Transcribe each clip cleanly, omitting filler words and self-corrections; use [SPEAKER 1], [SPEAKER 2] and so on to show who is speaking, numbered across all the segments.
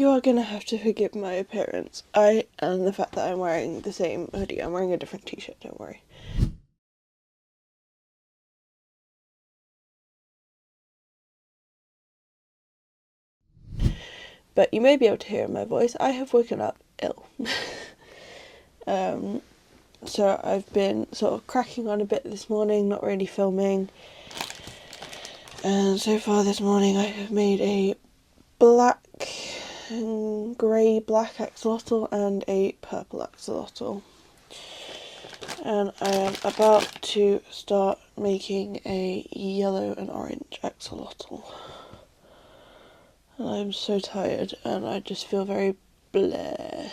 [SPEAKER 1] you are gonna have to forgive my appearance. And the fact that I'm wearing the same hoodie. I'm wearing a different t-shirt, don't worry. But you may be able to hear in my voice, I have woken up ill. So I've been sort of cracking on a bit this morning, not really filming. And so far this morning I have made a black and grey-black axolotl and a purple axolotl. And I am about to start making a yellow and orange axolotl. And I'm so tired and I just feel very bleh.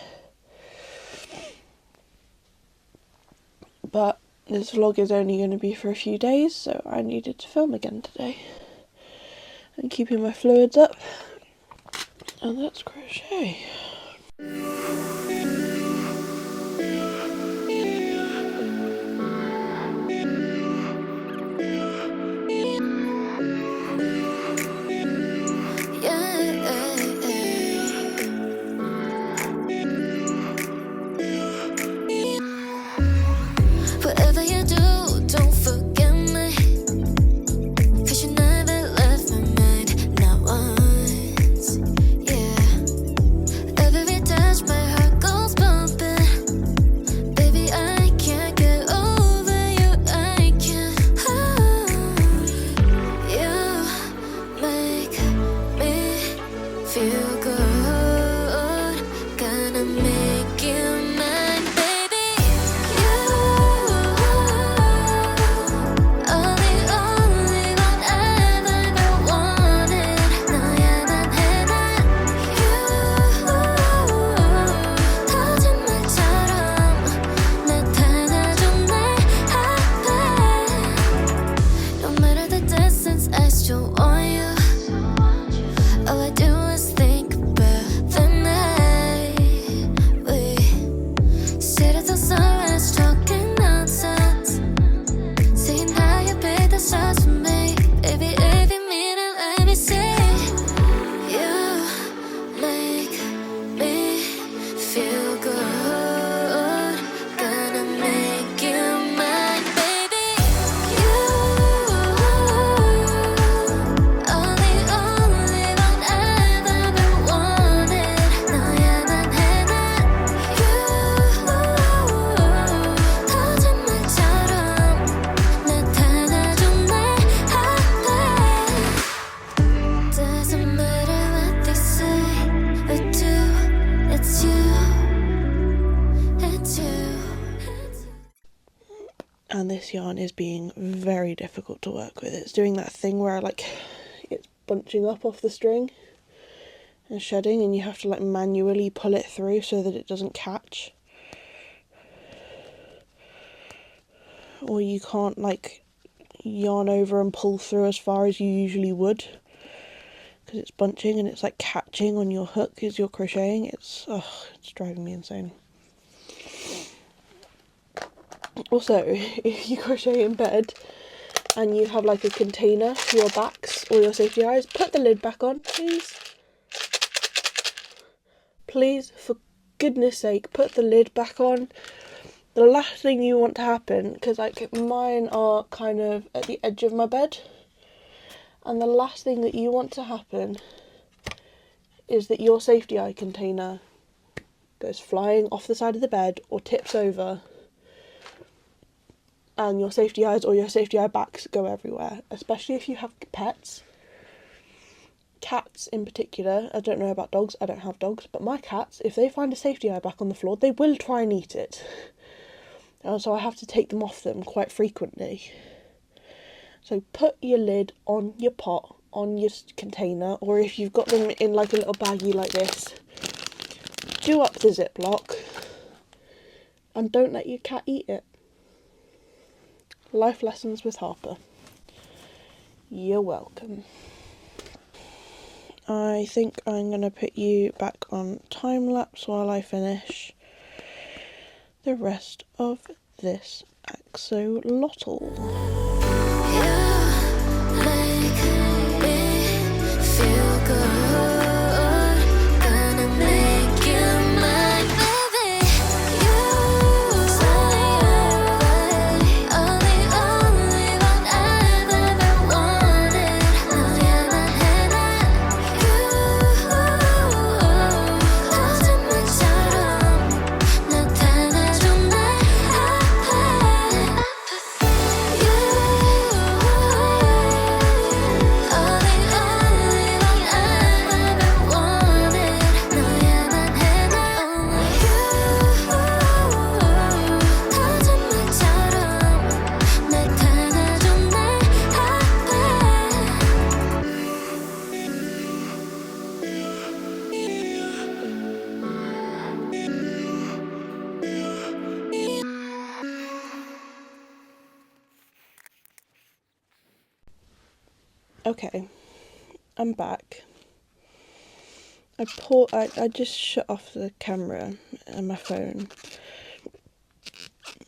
[SPEAKER 1] But this vlog is only going to be for a few days, so I needed to film again today. I'm keeping my fluids up, and that's crochet.
[SPEAKER 2] Whatever you do, don't forget me, 'cause you never left my mind, not once, yeah. Every touch, my heart goes bumping. Baby, I can't get over you, I can't. You make me feel good, gonna make you mine, baby.
[SPEAKER 1] And this yarn is being very difficult to work with. It's doing that thing where it's bunching up off the string and shedding, and you have to manually pull it through so that it doesn't catch. Or you can't yarn over and pull through as far as you usually would, because it's bunching and it's catching on your hook as you're crocheting. It's driving me insane. Also, if you crochet in bed and you have a container for your backs or your safety eyes, put the lid back on, please. Please, for goodness sake, put the lid back on. The last thing you want to happen, because mine are kind of at the edge of my bed, and the last thing that you want to happen is that your safety eye container goes flying off the side of the bed or tips over, and your safety eyes or your safety eye backs go everywhere, especially if you have pets. Cats in particular. I don't know about dogs, I don't have dogs, but my cats, if they find a safety eye back on the floor, they will try and eat it. And so I have to take them off them quite frequently. So put your lid on your pot, on your container, or if you've got them in a little baggie like this, do up the Ziploc and don't let your cat eat it. Life lessons with Harper. You're welcome. I think I'm going to put you back on time lapse while I finish the rest of this axolotl.
[SPEAKER 2] You make me feel good, gonna
[SPEAKER 1] Okay, I'm back. I just shut off the camera and my phone.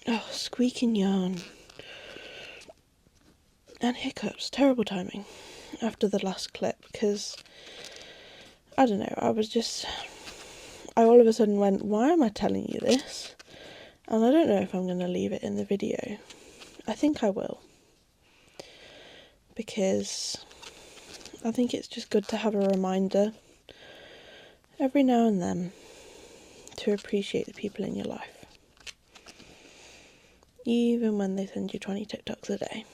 [SPEAKER 1] Oh, squeaking yarn. And hiccups. Terrible timing after the last clip, because I don't know, I all of a sudden went, why am I telling you this? And I don't know if I'm going to leave it in the video. I think I will. Because I think it's just good to have a reminder every now and then to appreciate the people in your life. Even when they send you 20 TikToks a day.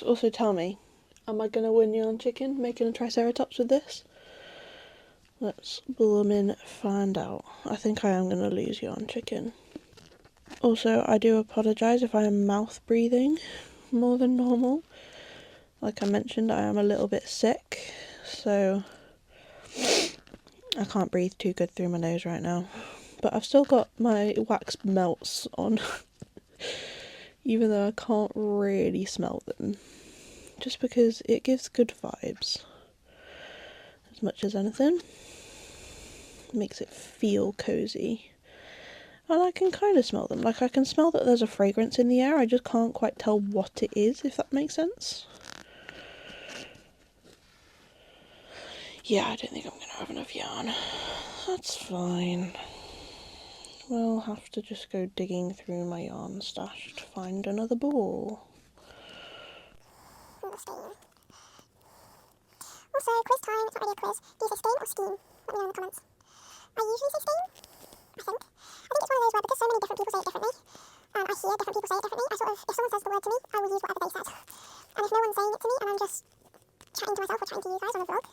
[SPEAKER 1] Also tell me, am I going to win yarn chicken making a Triceratops with this? Let's bloomin' find out. I think I am going to lose yarn chicken. Also, I do apologise if I am mouth breathing more than normal. Like I mentioned, I am a little bit sick, so I can't breathe too good through my nose right now. But I've still got my wax melts on, even though I can't really smell them. Just because it gives good vibes, as much as anything. It makes it feel cozy. And I can kind of smell them. Like, I can smell that there's a fragrance in the air, I just can't quite tell what it is, if that makes sense. Yeah, I don't think I'm going to have enough yarn. That's fine. We'll have to just go digging through my yarn stash to find another ball.
[SPEAKER 3] Also, quiz time. It's not really a quiz. Do you say skein or scheme? Let me know in the comments. I usually say skein, I think. I think it's one of those where, because so many different people say it differently, I hear different people say it differently, I sort of, if someone says the word to me, I will use whatever they said. And if no one's saying it to me, and I'm just chatting to myself or chatting to you guys on a vlog,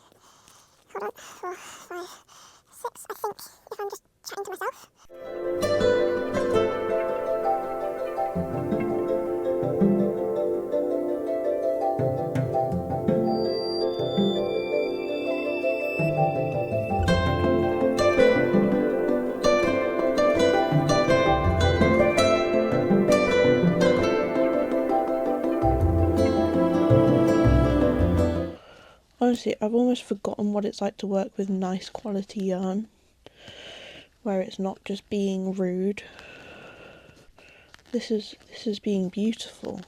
[SPEAKER 3] hold on, 4, 5, 6, I think, if I'm just chatting to myself.
[SPEAKER 1] Honestly, I've almost forgotten what it's like to work with nice quality yarn, where it's not just being rude. This is being beautiful.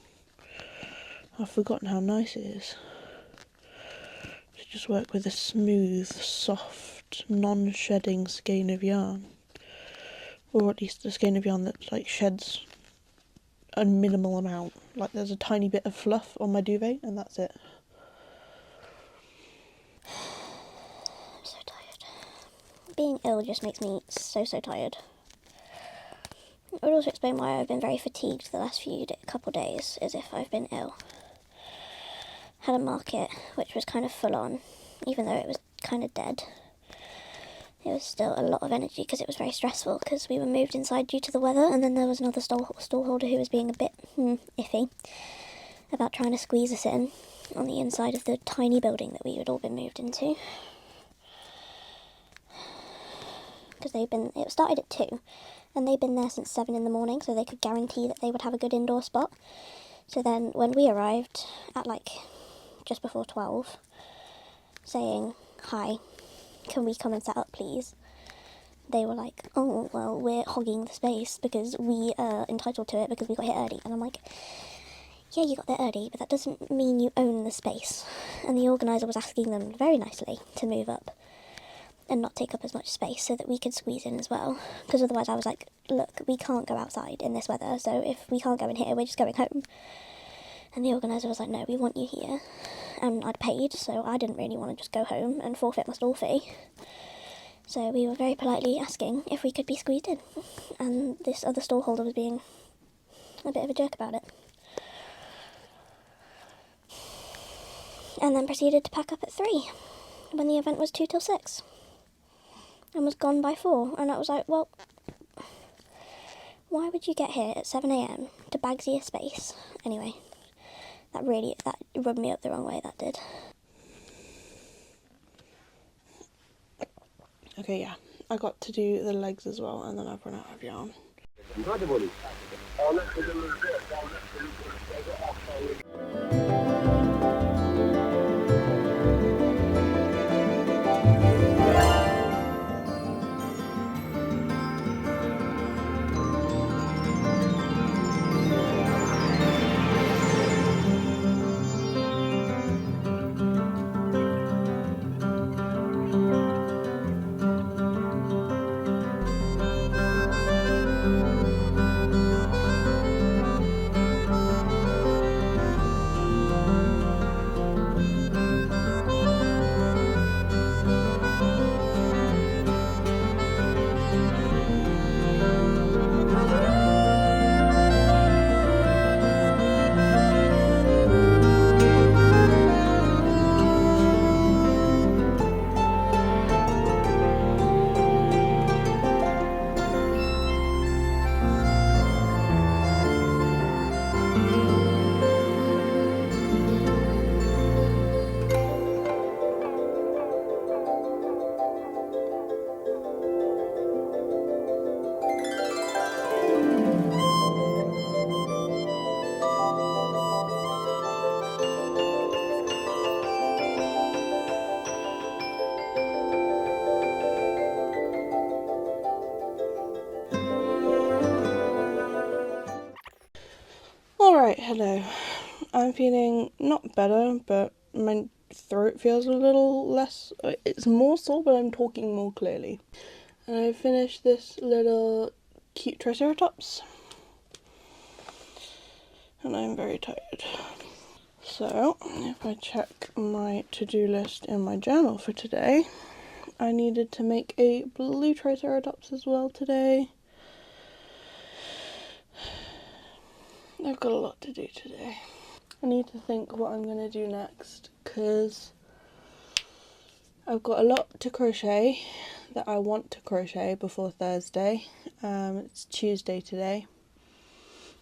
[SPEAKER 1] I've forgotten how nice it is to just work with a smooth, soft, non-shedding skein of yarn, or at least a skein of yarn that like sheds a minimal amount. Like there's a tiny bit of fluff on my duvet, and that's it.
[SPEAKER 3] I'm so tired. Being ill just makes me so tired. It would also explain why I've been very fatigued the last couple days, as if I've been ill. Had a market which was kind of full on, even though it was kind of dead. It was still a lot of energy because it was very stressful because we were moved inside due to the weather, and then there was another stallholder who was being a bit iffy about trying to squeeze us in on the inside of the tiny building that we had all been moved into. Because it started at 2, and they'd been there since 7 in the morning, so they could guarantee that they would have a good indoor spot. So then when we arrived at like just before 12, saying, "Hi, can we come and set up please?" They were like, "Oh, well, we're hogging the space because we are entitled to it because we got here early." And I'm like, "Yeah, you got there early, but that doesn't mean you own the space." And the organiser was asking them very nicely to move up and not take up as much space so that we could squeeze in as well. Because otherwise I was like, "Look, we can't go outside in this weather, so if we can't go in here, we're just going home." And the organiser was like, "No, we want you here." And I'd paid, so I didn't really want to just go home and forfeit my stall fee. So we were very politely asking if we could be squeezed in. And this other stallholder was being a bit of a jerk about it. And then proceeded to pack up at 3, when the event was 2 till 6. And was gone by 4. And I was like, well, why would you get here at 7 AM to bagsy a space? Anyway, that rubbed me up the wrong way, that did.
[SPEAKER 1] Okay, yeah, I got to do the legs as well, and then I've run out of yarn. Alright, hello. I'm feeling not better, but my throat feels a little less, it's more sore, but I'm talking more clearly. And I finished this little cute Triceratops, and I'm very tired. So, if I check my to-do list in my journal for today, I needed to make a blue Triceratops as well today. I've got a lot to do today. I need to think what I'm going to do next, because I've got a lot to crochet that I want to crochet before Thursday. It's Tuesday today,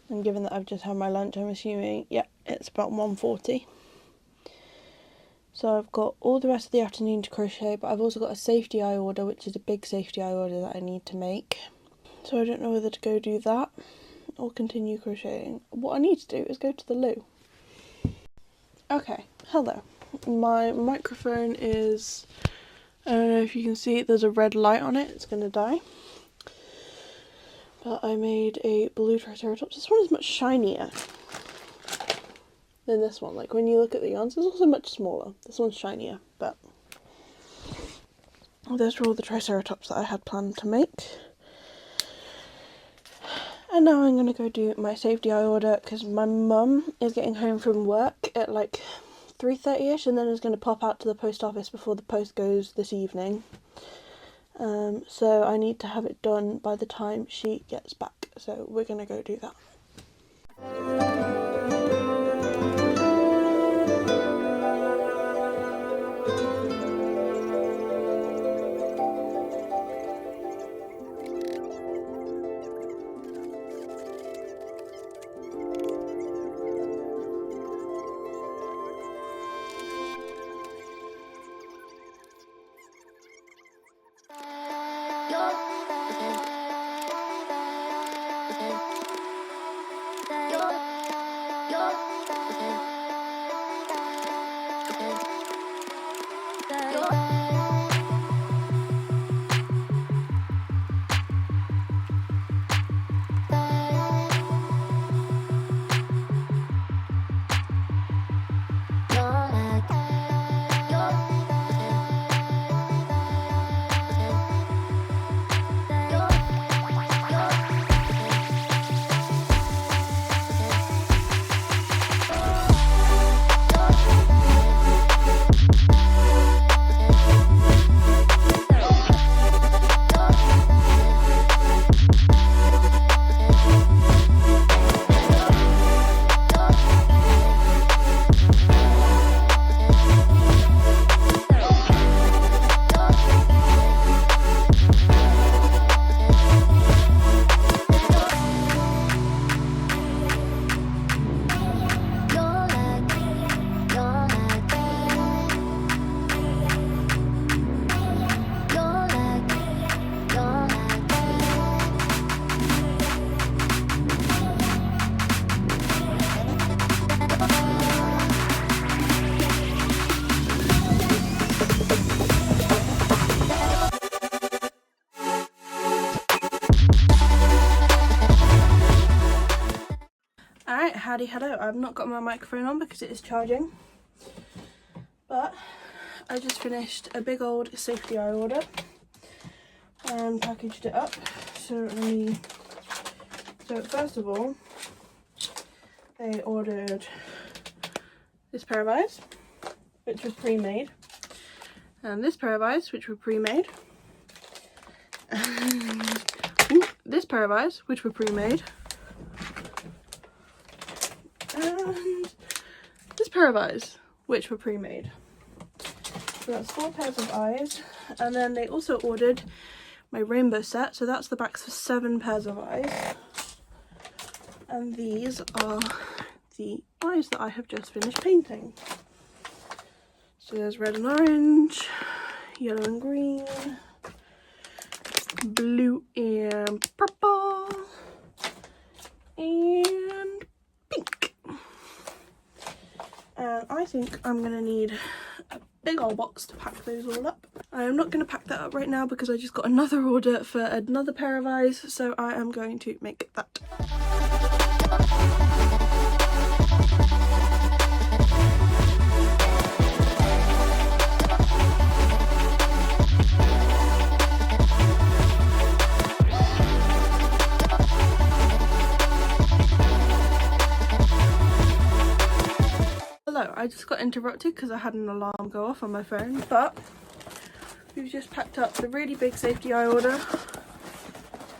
[SPEAKER 1] and given that I've just had my lunch, I'm assuming, yeah, it's about 1:40. So I've got all the rest of the afternoon to crochet, but I've also got a safety eye order, which is a big safety eye order that I need to make. So I don't know whether to go do that or continue crocheting. What I need to do is go to the loo. Okay, hello. My microphone is, I don't know if you can see, there's a red light on it, it's gonna die. But I made a blue Triceratops. This one is much shinier than this one. Like, when you look at the yarns, it's also much smaller. This one's shinier, but those were all the Triceratops that I had planned to make. And now I'm going to go do my safety eye order, because my mum is getting home from work at like 3:30ish, and then is going to pop out to the post office before the post goes this evening. So I need to have it done by the time she gets back. So we're going to go do that. howdy hello. I've not got my microphone on because it is charging, but I just finished a big old safety eye order and packaged it up. So first of all, they ordered this pair of eyes, which was pre-made, and this pair of eyes, which were pre-made, and this pair of eyes, which were pre-made, and this pair of eyes, which were pre-made. So that's 4 pairs of eyes. And then they also ordered my rainbow set, so that's the backs for 7 pairs of eyes. And these are the eyes that I have just finished painting. So there's red and orange, yellow and green, blue and purple, and pink. And I think I'm gonna need a big old box to pack those all up. I am not going to pack that up right now because I just got another order for another pair of eyes, so I am going to make that. Hello, I just got interrupted because I had an alarm go off on my phone, but we've just packed up the really big safety eye order.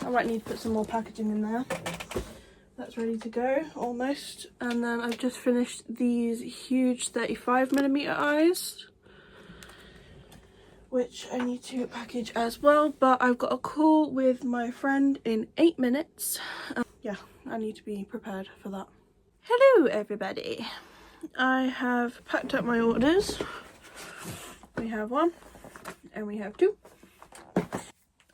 [SPEAKER 1] I might need to put some more packaging in there. That's ready to go, almost. And then I've just finished these huge 35mm eyes, which I need to package as well, but I've got a call with my friend in 8 minutes. Yeah, I need to be prepared for that. Hello everybody. I have packed up my orders. We have 1 and we have 2.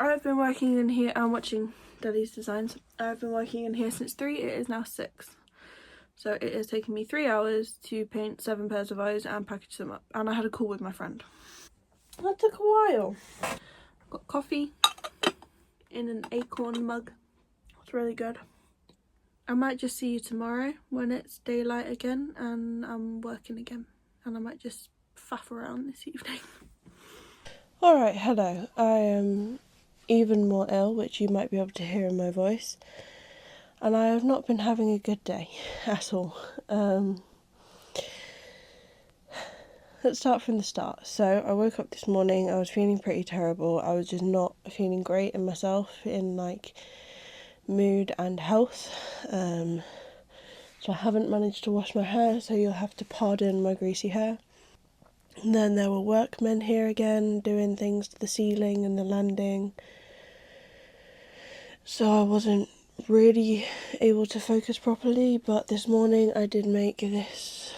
[SPEAKER 1] I've been working in here and watching Dellies designs. I've been working in here since 3, it is now 6. So it has taken me 3 hours to paint 7 pairs of eyes and package them up. And I had a call with my friend. That took a while. Got coffee in an acorn mug. It's really good. I might just see you tomorrow when it's daylight again and I'm working again. And I might just faff around this evening. Alright, hello. I am even more ill, which you might be able to hear in my voice. And I have not been having a good day at all. Let's start from the start. So I woke up this morning, I was feeling pretty terrible. I was just not feeling great in myself, in like mood and health. So I haven't managed to wash my hair, so you'll have to pardon my greasy hair. And then there were workmen here again doing things to the ceiling and the landing, so I wasn't really able to focus properly. But this morning I did make this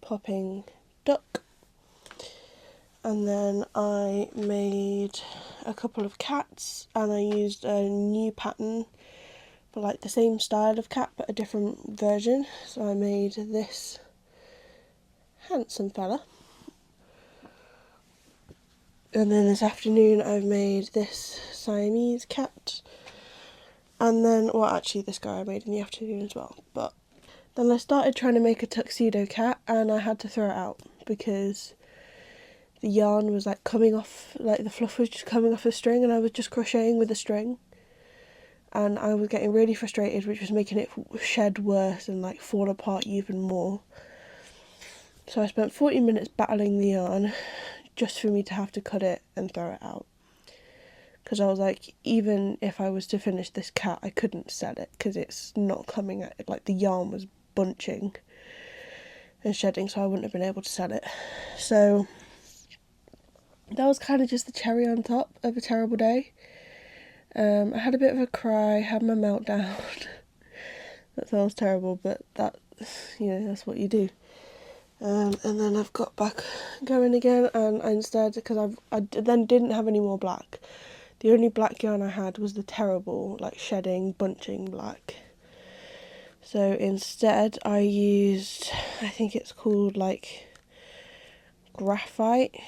[SPEAKER 1] popping duck, and then I made a couple of cats, and I used a new pattern for like the same style of cat but a different version. So I made this handsome fella. And then this afternoon I've made this Siamese cat. And then, well actually this guy I made in the afternoon as well. But then I started trying to make a tuxedo cat and I had to throw it out because the yarn was like coming off, like the fluff was just coming off the string, and I was just crocheting with the string. And I was getting really frustrated, which was making it shed worse and like fall apart even more. So I spent 40 minutes battling the yarn just for me to have to cut it and throw it out. Because I was like, even if I was to finish this cat, I couldn't sell it because it's not coming out, like the yarn was bunching and shedding, so I wouldn't have been able to sell it. So that was kind of just the cherry on top of a terrible day. I had a bit of a cry, had my meltdown. That sounds terrible, but that, you know, that's what you do. And then I've got back going again, and I instead, because I then didn't have any more black. The only black yarn I had was the terrible, like shedding, bunching black. So instead I used, I think it's called like graphite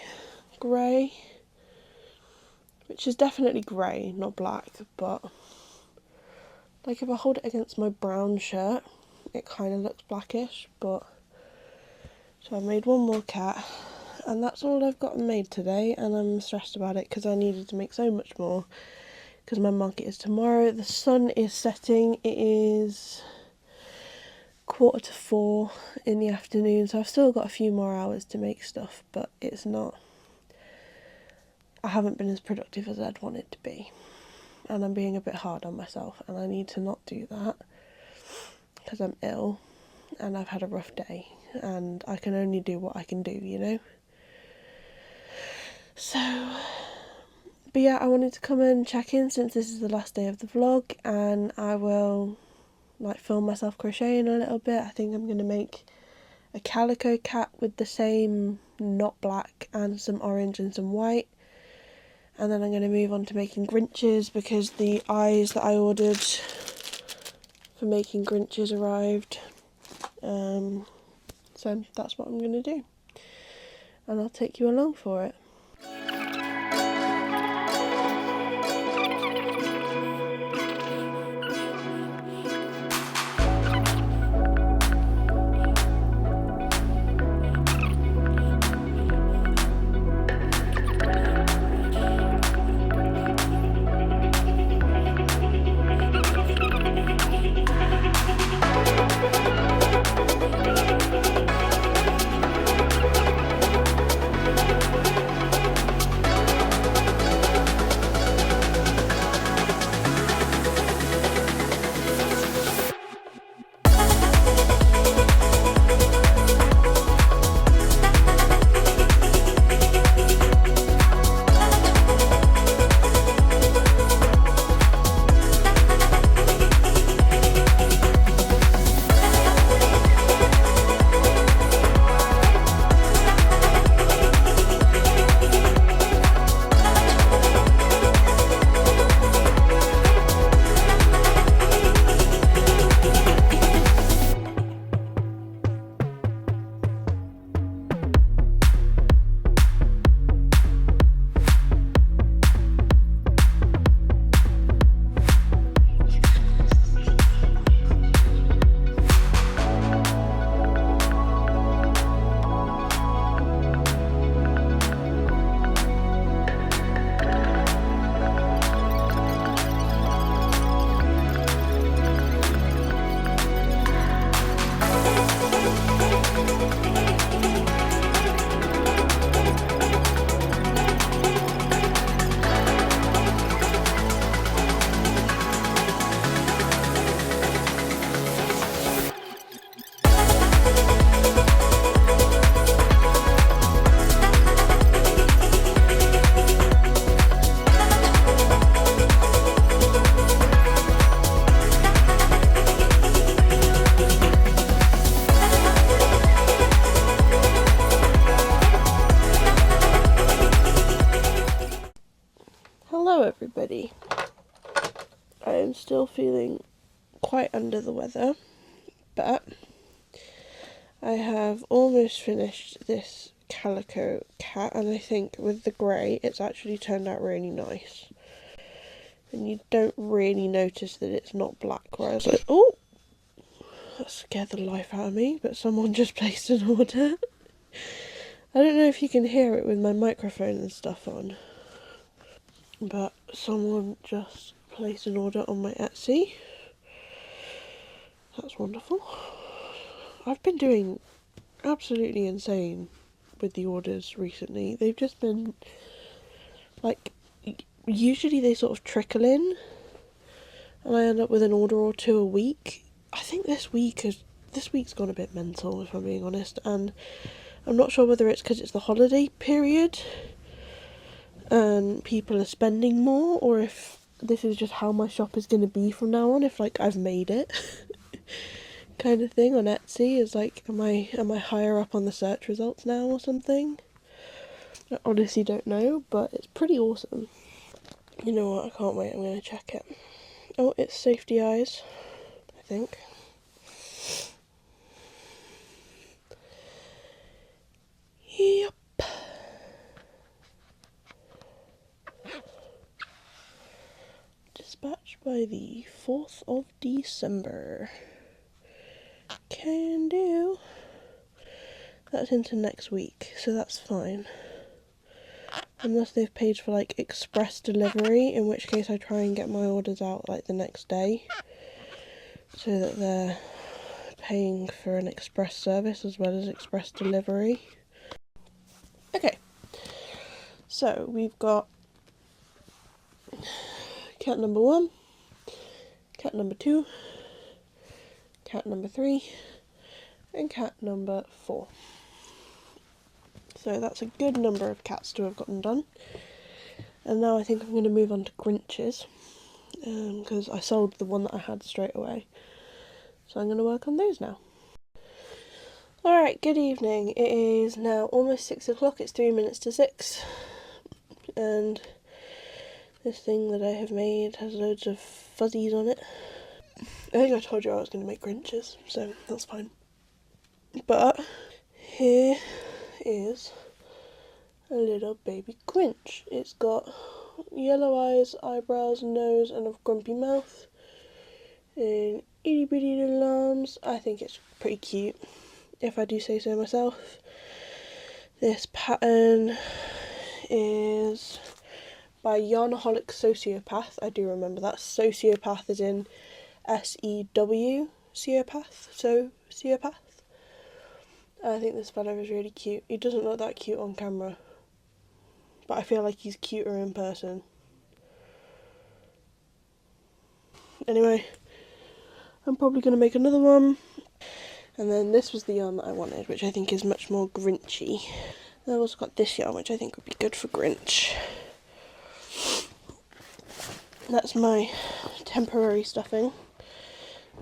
[SPEAKER 1] grey, which is definitely grey, not black, but like if I hold it against my brown shirt, it kind of looks blackish, but so I made one more cat, and that's all I've got made today, and I'm stressed about it because I needed to make so much more because my market is tomorrow. The sun is setting. It is 3:45 in the afternoon, so I've still got a few more hours to make stuff, but it's not, I haven't been as productive as I'd wanted to be, and I'm being a bit hard on myself, and I need to not do that because I'm ill and I've had a rough day and I can only do what I can do, you know. So, but yeah, I wanted to come and check in since this is the last day of the vlog, and I will like film myself crocheting a little bit. I think I'm going to make a calico cat with the same not black and some orange and some white, and then I'm going to move on to making Grinches because the eyes that I ordered for making Grinches arrived. So that's what I'm going to do, and I'll take you along for it. Hello everybody. I am still feeling quite under the weather, but I have almost finished this calico cat, and I think with the grey it's actually turned out really nice. And you don't really notice that it's not black, whereas like, oh, that scared the life out of me, but someone just placed an order. I don't know if you can hear it with my microphone and stuff on, but someone just placed an order on my Etsy. That's wonderful. I've been doing absolutely insane with the orders recently. They've just been like, usually they sort of trickle in and I end up with an order or two a week. I think this week's gone a bit mental, if I'm being honest, and I'm not sure whether it's because it's the holiday period and people are spending more, or if this is just how my shop is going to be from now on, if like I've made it kind of thing on Etsy. Is like, am I higher up on the search results now or something? I honestly don't know, but it's pretty awesome. You know what, I can't wait, I'm going to check it. Oh, it's Safety Eyes, I think. Yep. Dispatched by the 4th of December. can do. That's into next week, so that's fine. Unless they've paid for like express delivery, in which case I try and get my orders out like the next day, so that they're paying for an express service as well as express delivery. Okay, so we've got cat number 1, cat number 2, cat number 3, and cat number 4. So that's a good number of cats to have gotten done. And now I think I'm going to move on to Grinches, because I sold the one that I had straight away. So I'm going to work on those now. Alright, good evening. It is now almost 6 o'clock, it's 3 minutes to 6. And this thing that I have made has loads of fuzzies on it. I think I told you I was going to make Grinches, so that's fine. But here is a little baby Grinch. It's got yellow eyes, eyebrows, nose, and a grumpy mouth, and itty bitty little arms. I think it's pretty cute, if I do say so myself. This pattern is by Yarnaholic Sociopath. I do remember that. Sociopath is in S-E-W, sociopath. I think this fellow is really cute. He doesn't look that cute on camera, but I feel like he's cuter in person. Anyway, I'm probably going to make another one. And then this was the yarn that I wanted, which I think is much more Grinchy. I've also got this yarn, which I think would be good for Grinch. That's my temporary stuffing.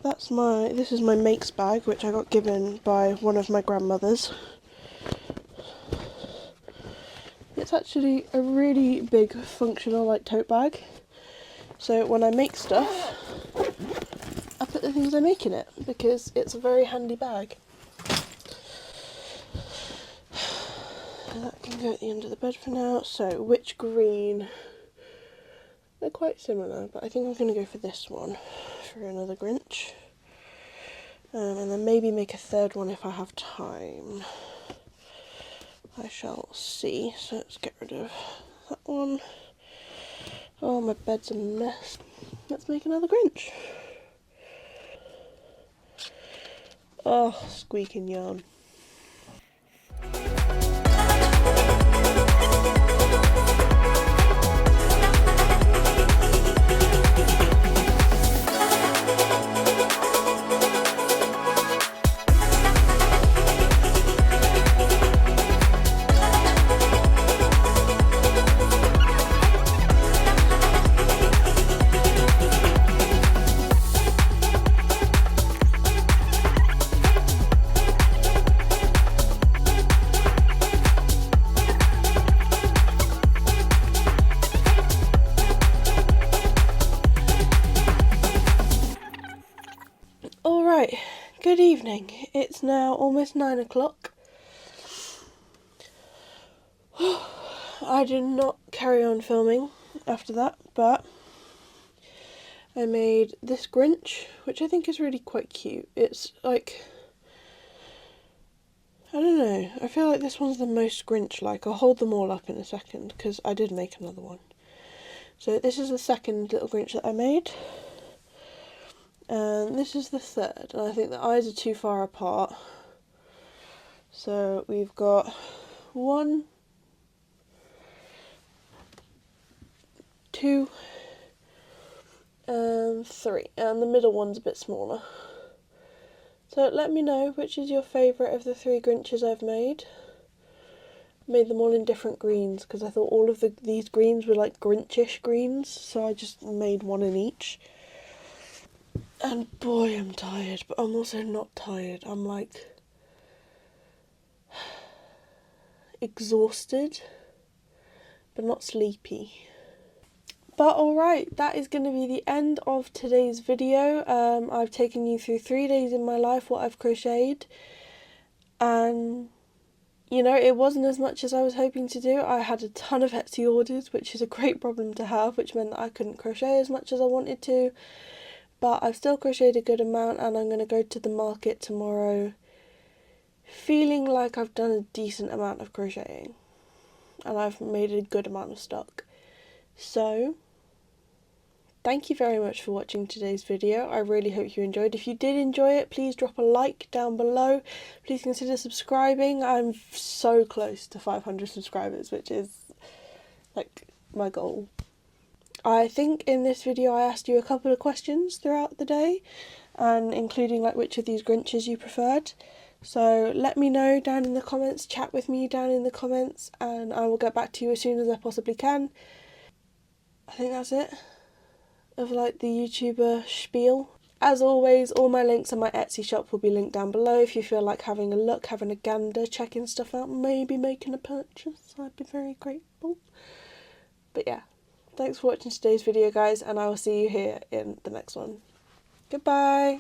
[SPEAKER 1] This is my makes bag, which I got given by one of my grandmothers. It's actually a really big functional like tote bag. So when I make stuff, I put the things I make in it, because it's a very handy bag. That can go at the end of the bed for now. So witch green. They're quite similar, but I think I'm going to go for this one for another Grinch. And then maybe make a third one if I have time. I shall see. So let's get rid of that one. Oh, my bed's a mess. Let's make another Grinch. Oh, squeaking yarn. Good evening. It's now almost 9 o'clock. I did not carry on filming after that, but I made this Grinch, which I think is really quite cute. It's like, I don't know, I feel like this one's the most Grinch-like. I'll hold them all up in a second, because I did make another one. So this is the second little Grinch that I made. And this is the third, and I think the eyes are too far apart. So we've got 1, 2, and 3, and the middle one's a bit smaller. So let me know which is your favourite of the 3 Grinches I've made. I made them all in different greens, because I thought all of these greens were like Grinchish greens, so I just made one in each. And boy, I'm tired, but I'm also not tired. I'm like exhausted, but not sleepy. But alright, that is going to be the end of today's video. I've taken you through 3 days in my life, what I've crocheted. And, you know, it wasn't as much as I was hoping to do. I had a ton of Etsy orders, which is a great problem to have, which meant that I couldn't crochet as much as I wanted to. but I've still crocheted a good amount, and I'm going to go to the market tomorrow feeling like I've done a decent amount of crocheting and I've made a good amount of stock. So thank you very much for watching today's video. I really hope you enjoyed. If you did enjoy it, please drop a like down below. Please consider subscribing. I'm so close to 500 subscribers, which is like my goal. I think in this video I asked you a couple of questions throughout the day, and including like which of these Grinches you preferred. So let me know down in the comments, chat with me down in the comments, and I will get back to you as soon as I possibly can. I think that's it of like the YouTuber spiel. As always, all my links and my Etsy shop will be linked down below if you feel like having a look, having a gander, checking stuff out, maybe making a purchase. I'd be very grateful. But yeah, thanks for watching today's video, guys, and I will see you here in the next one. Goodbye!